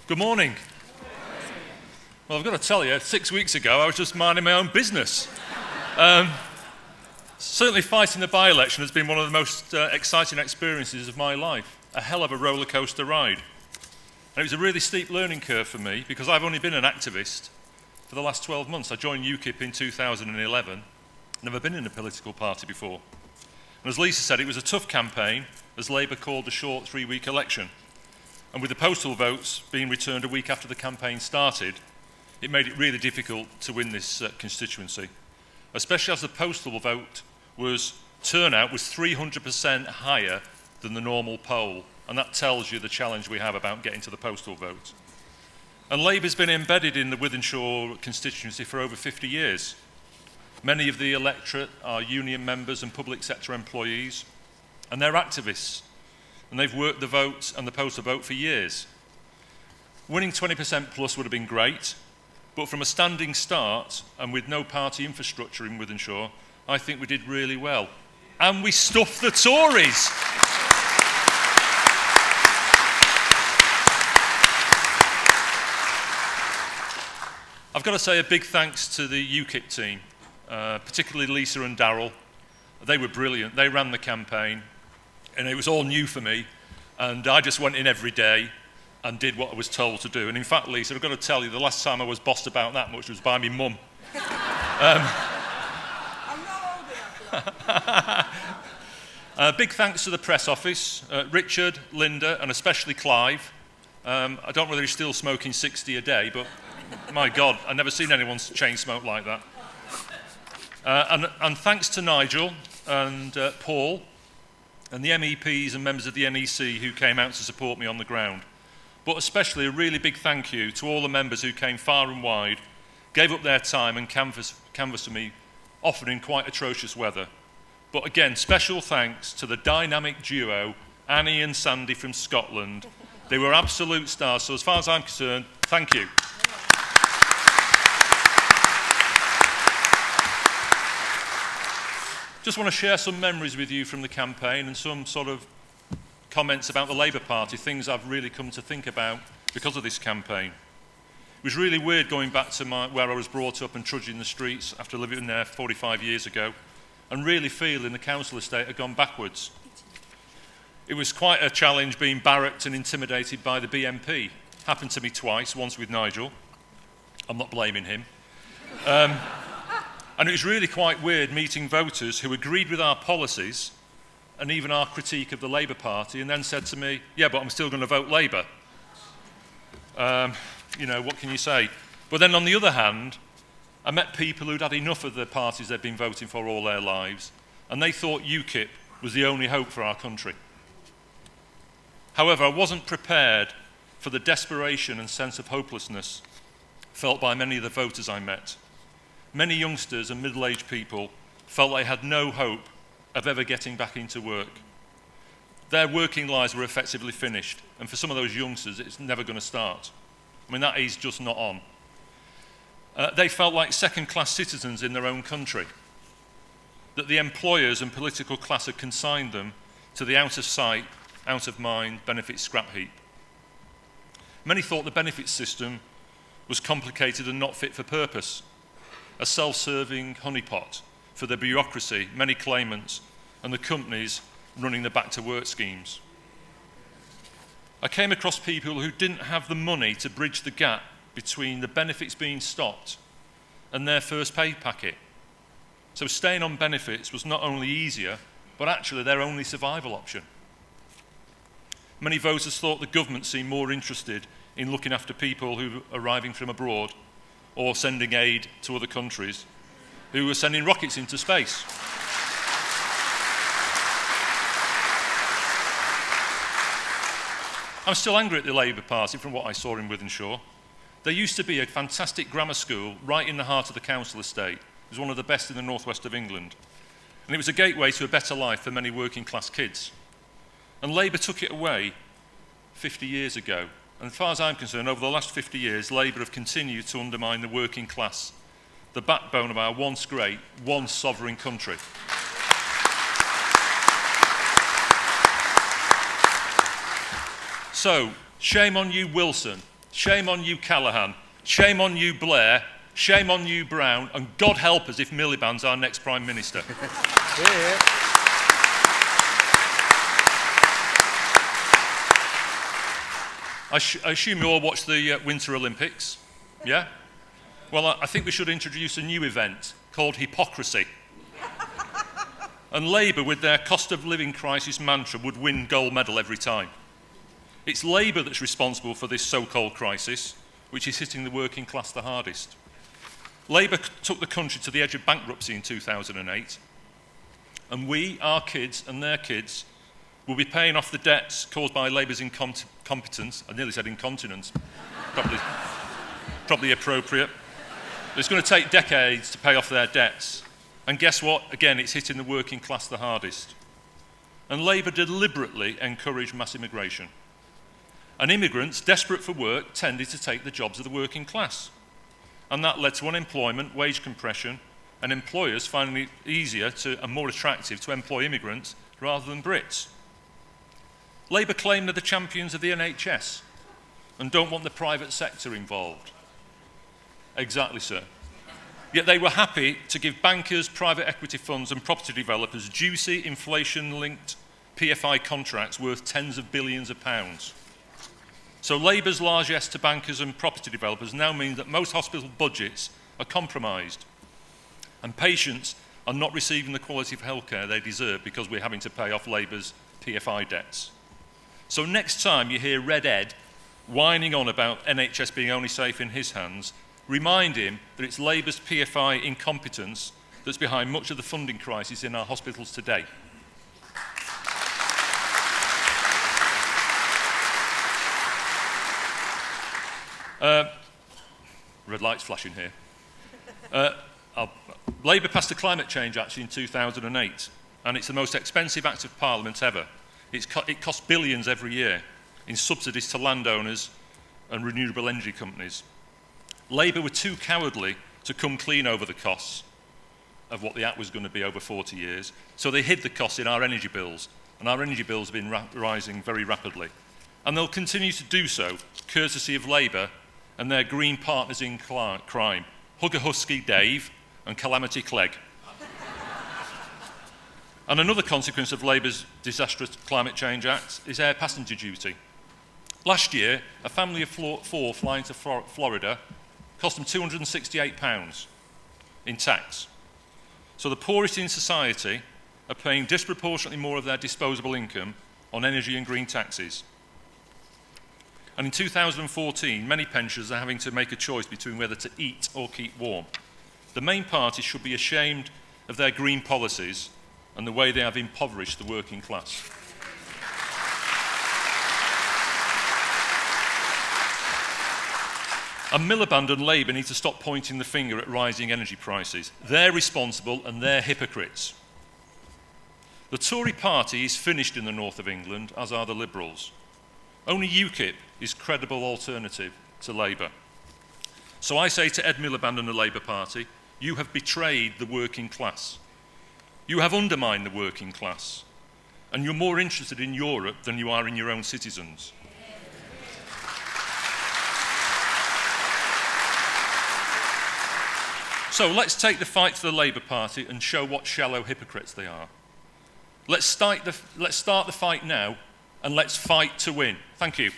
Good morning. Well, I've got to tell you, 6 weeks ago I was just minding my own business. Certainly fighting the by-election has been one of the most exciting experiences of my life. A hell of a roller coaster ride. And it was a really steep learning curve for me because I've only been an activist for the last 12 months. I joined UKIP in 2011. Never been in a political party before. And as Lisa said, it was a tough campaign as Labour called a short 3-week election. And with the postal votes being returned a week after the campaign started, it made it really difficult to win this constituency, especially as the postal vote turnout was 300% higher than the normal poll. And that tells you the challenge we have about getting to the postal vote. And Labour's been embedded in the Wythenshawe constituency for over 50 years. Many of the electorate are union members and public sector employees, and they're activists. And they've worked the vote and the postal vote for years. Winning 20% plus would have been great, but from a standing start and with no party infrastructure in Wythenshawe, I think we did really well. And we stuffed the Tories. I've got to say a big thanks to the UKIP team, particularly Lisa and Darryl. They were brilliant. They ran the campaign. And it was all new for me, and I just went in every day and did what I was told to do. And in fact, Lisa, I've got to tell you, the last time I was bossed about that much was by my mum. I'm not old enough. Big thanks to the press office, Richard, Linda, and especially Clive. I don't know whether he's still smoking 60 a day, but my God, I've never seen anyone chain smoke like that. And thanks to Nigel and Paul, and the MEPs and members of the NEC who came out to support me on the ground. But especially a really big thank you to all the members who came far and wide, gave up their time and canvassed for me, often in quite atrocious weather. But again, special thanks to the dynamic duo, Annie and Sandy from Scotland. They were absolute stars, so as far as I'm concerned, thank you. Just want to share some memories with you from the campaign and some sort of comments about the Labour Party, things I've really come to think about because of this campaign. It was really weird going back to where I was brought up and trudging the streets after living there 45 years ago and really feeling the council estate had gone backwards. It was quite a challenge being barracked and intimidated by the BNP. Happened to me twice, once with Nigel. I'm not blaming him. And it was really quite weird meeting voters who agreed with our policies and even our critique of the Labour Party and then said to me, yeah, but I'm still going to vote Labour. You know, what can you say? But then on the other hand, I met people who'd had enough of the parties they'd been voting for all their lives, and they thought UKIP was the only hope for our country. However, I wasn't prepared for the desperation and sense of hopelessness felt by many of the voters I met. Many youngsters and middle-aged people felt they had no hope of ever getting back into work. Their working lives were effectively finished, and for some of those youngsters, it's never going to start. I mean, that is just not on. They felt like second-class citizens in their own country, that the employers and political class had consigned them to the out-of-sight, out-of-mind benefit scrap heap. Many thought the benefits system was complicated and not fit for purpose, a self-serving honeypot for the bureaucracy, many claimants, and the companies running the back-to-work schemes. I came across people who didn't have the money to bridge the gap between the benefits being stopped and their first pay packet. So staying on benefits was not only easier, but actually their only survival option. Many voters thought the government seemed more interested in looking after people who were arriving from abroad or sending aid to other countries who were sending rockets into space. I'm still angry at the Labour Party from what I saw in Wythenshawe. There used to be a fantastic grammar school right in the heart of the council estate. It was one of the best in the northwest of England. And it was a gateway to a better life for many working class kids. And Labour took it away 50 years ago. And as far as I'm concerned, over the last 50 years, Labour have continued to undermine the working class, the backbone of our once great, once sovereign country. So, shame on you, Wilson. shame on you Callaghan, shame on you Blair, shame on you Brown, and God help us if Miliband's our next Prime Minister. Yeah. I assume you all watch the Winter Olympics, yeah? Well, I think we should introduce a new event called hypocrisy. And Labour, with their cost of living crisis mantra, would win gold medal every time. It's Labour that's responsible for this so-called crisis, which is hitting the working class the hardest. Labour took the country to the edge of bankruptcy in 2008, and we, our kids and their kids, will be paying off the debts caused by Labour's incompetence. I nearly said incontinence, probably appropriate. It's going to take decades to pay off their debts. And guess what? Again, it's hitting the working class the hardest. And Labour deliberately encouraged mass immigration. And immigrants, desperate for work, tended to take the jobs of the working class. And that led to unemployment, wage compression, and employers finding it easier and more attractive to employ immigrants rather than Brits. Labour claim they're the champions of the NHS and don't want the private sector involved. Exactly, sir. Yet they were happy to give bankers, private equity funds and property developers juicy inflation-linked PFI contracts worth tens of billions of pounds. So Labour's large yes to bankers and property developers now means that most hospital budgets are compromised and patients are not receiving the quality of healthcare they deserve because we're having to pay off Labour's PFI debts. So next time you hear Red Ed whining on about NHS being only safe in his hands, remind him that it's Labour's PFI incompetence that's behind much of the funding crisis in our hospitals today. Red light's flashing here. Labour passed a climate change act in 2008, and it's the most expensive act of Parliament ever. It costs billions every year in subsidies to landowners and renewable energy companies. Labour were too cowardly to come clean over the costs of what the act was going to be over 40 years, so they hid the costs in our energy bills, and our energy bills have been rising very rapidly. And they'll continue to do so, courtesy of Labour and their green partners in crime, Hugger Husky Dave and Calamity Clegg. And another consequence of Labour's disastrous Climate Change Act is air passenger duty. Last year, a family of four flying to Florida cost them £268 in tax. So the poorest in society are paying disproportionately more of their disposable income on energy and green taxes. And in 2014, many pensioners are having to make a choice between whether to eat or keep warm. The main parties should be ashamed of their green policies and the way they have impoverished the working class. And Miliband and Labour need to stop pointing the finger at rising energy prices. They're responsible and they're hypocrites. The Tory party is finished in the north of England, as are the Liberals. Only UKIP is a credible alternative to Labour. So I say to Ed Miliband and the Labour Party, you have betrayed the working class. You have undermined the working class. And you're more interested in Europe than you are in your own citizens. So let's take the fight to the Labour Party and show what shallow hypocrites they are. Let's start the fight now, and let's fight to win. Thank you.